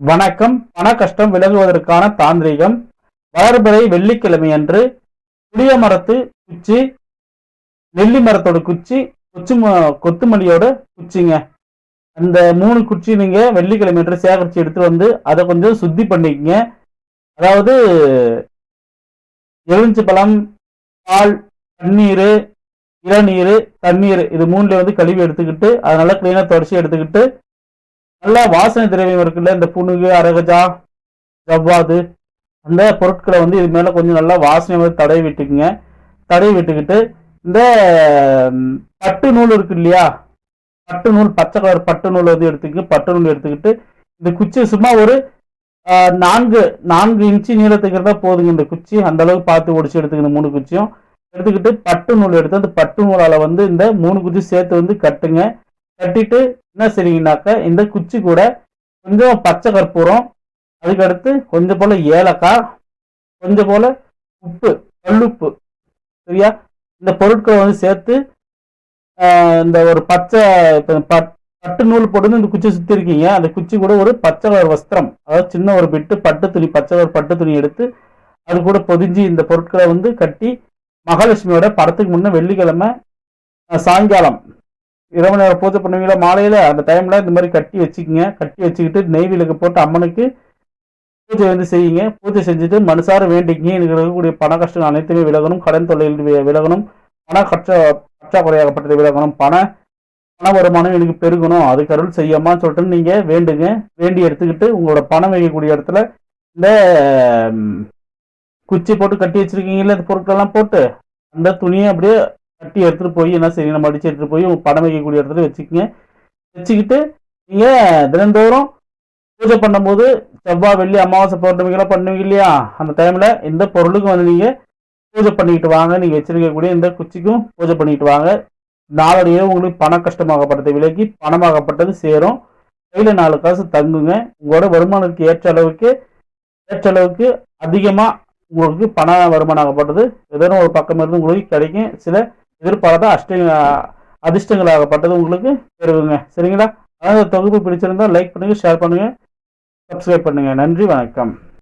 வணக்கம். பண கஷ்டம் விலகுவதற்கான தாந்திரிகம். வளர்பிறை வெள்ளிக்கிழமை அன்று புளிய மரத்து குச்சி, நெல்லி மரத்தோட குச்சி, கொத்துமல்லியோட குச்சிங்க. அந்த 3 குச்சி நீங்க வெள்ளிக்கிழமை அன்று சேகரிச்சு எடுத்து வந்து அதை கொஞ்சம் சுத்தி பண்ணிக்கங்க. அதாவது எலுமிச்சம்பழம், பால், தண்ணீர், இளநீர், தண்ணீர் இது 3ல வந்து கழுவி எடுத்துக்கிட்டு அதை நல்லா கிளீனா தொடச்சி எடுத்துக்கிட்டு நல்லா வாசனை திரவியம் இருக்குல்ல, இந்த புனுகு, அரகஜா, ஜவ்வாது அந்த பொருட்களை வந்து இது மேல கொஞ்சம் நல்லா வாசனை வந்து தடவி விட்டுக்குங்க. தடவி விட்டுக்கிட்டு இந்த பட்டு நூல் இருக்கு இல்லையா, பட்டு நூல், பச்சை கலர் பட்டு நூல் வந்து எடுத்துக்கிட்டு பட்டு நூல் எடுத்துக்கிட்டு இந்த குச்சி சும்மா ஒரு 4 இன்ச்சு நீளத்துக்கு இருந்தா போதுங்க. இந்த குச்சி அந்த அளவுக்கு பார்த்து ஒடிச்சு எடுத்துக்கணும். 3 குச்சியும் எடுத்துக்கிட்டு பட்டு நூல் எடுத்து அந்த பட்டு நூலால வந்து இந்த 3 குச்சி சேர்த்து வந்து கட்டுங்க. கட்டிட்டு என்ன செய்றீங்கன்னாக்க இந்த குச்சி கூட கொஞ்சம் பச்சை கற்பூரம், அதுக்கடுத்து கொஞ்சம் போல ஏலக்காய், கொஞ்சம் போல உப்பு, கல்லுப்பு, சரியா, இந்த பொருட்களை வந்து சேர்த்து இந்த ஒரு பச்சை பட்டு நூல் போட்டு இந்த குச்சி சுத்தி இருக்கீங்க. அந்த குச்சி கூட ஒரு பச்சை கலர் வஸ்திரம், அதாவது சின்ன ஒரு பிட்டு பட்டு துணி, பச்சை கலர் பட்டு துணி எடுத்து அது கூட பொதிஞ்சு இந்த பொருட்களை வந்து கட்டி மகாலட்சுமியோட படத்துக்கு முன்ன வெள்ளிக்கிழமை சாயங்காலம் இரவு நேரம் பூஜை பண்ணுவீங்களா மாலையில, அந்த டைம்ல இந்த மாதிரி கட்டி வச்சுக்கோங்க. கட்டி வச்சுக்கிட்டு நெய் விளக்கு போட்டு அம்மனுக்கு பூஜை வந்து செய்யுங்க. பூஜை செஞ்சுட்டு மனசார வேண்டிக்கிங்க. எனக்கு இருக்கக்கூடிய பண கஷ்டம் அனைத்துமே விலகணும், கடன் தொல்லைகள் விலகணும், பண பற்றாக்குறையாகப்பட்டது விலகணும், பண வருமானம் எனக்கு பெருகணும், அதுக்கு அருள் செய்யமான்னு சொல்லிட்டு நீங்க வேண்டுங்க. வேண்டி எடுத்துக்கிட்டு உங்களோட பணம் வைக்கக்கூடிய இடத்துல இந்த குச்சி போட்டு கட்டி வச்சிருக்கீங்கல்ல, இந்த பொருட்கள்லாம் போட்டு அந்த துணியை அப்படியே கட்டி எடுத்துட்டு போய் என்ன செய்யுங்க, நம்ம அடிச்சு எடுத்துட்டு போய் பணம் வைக்கக்கூடிய இடத்துல வச்சுக்கோங்க. வச்சுக்கிட்டு நீங்க தினந்தோறும் பூஜை பண்ணும்போது செவ்வாய், வெள்ளி, அமாவாசை, பௌர்ணமிகளாம் பண்ணுவீங்க இல்லையா, அந்த டைம்ல இந்த பொருளுக்கும் வந்து நீங்க பூஜை பண்ணிக்கிட்டு வாங்க. நீங்க வச்சிருக்கக்கூடிய இந்த குச்சிக்கும் பூஜை பண்ணிக்கிட்டு வாங்க. நாளடையே உங்களுக்கு பண கஷ்டமாகப்பட்டது விலகி பணமாகப்பட்டது சேரும். கையில 4 காசு தங்குங்க. உங்களோட வருமானத்துக்கு ஏற்ற அளவுக்கு அதிகமா உங்களுக்கு பண வருமானம் ஆகப்பட்டது ஏதோ ஒரு பக்கம் இருந்து உங்களுக்கு கிடைக்கும். சில எதிர்பாராத அதிர்ஷ்டங்களாகப்பட்டது உங்களுக்கு பெறுவீங்க. சரிங்களா? அதாவது தொகுப்பு பிடிச்சிருந்தா லைக் பண்ணுங்க, ஷேர் பண்ணுங்க, சப்ஸ்கிரைப் பண்ணுங்க. நன்றி, வணக்கம்.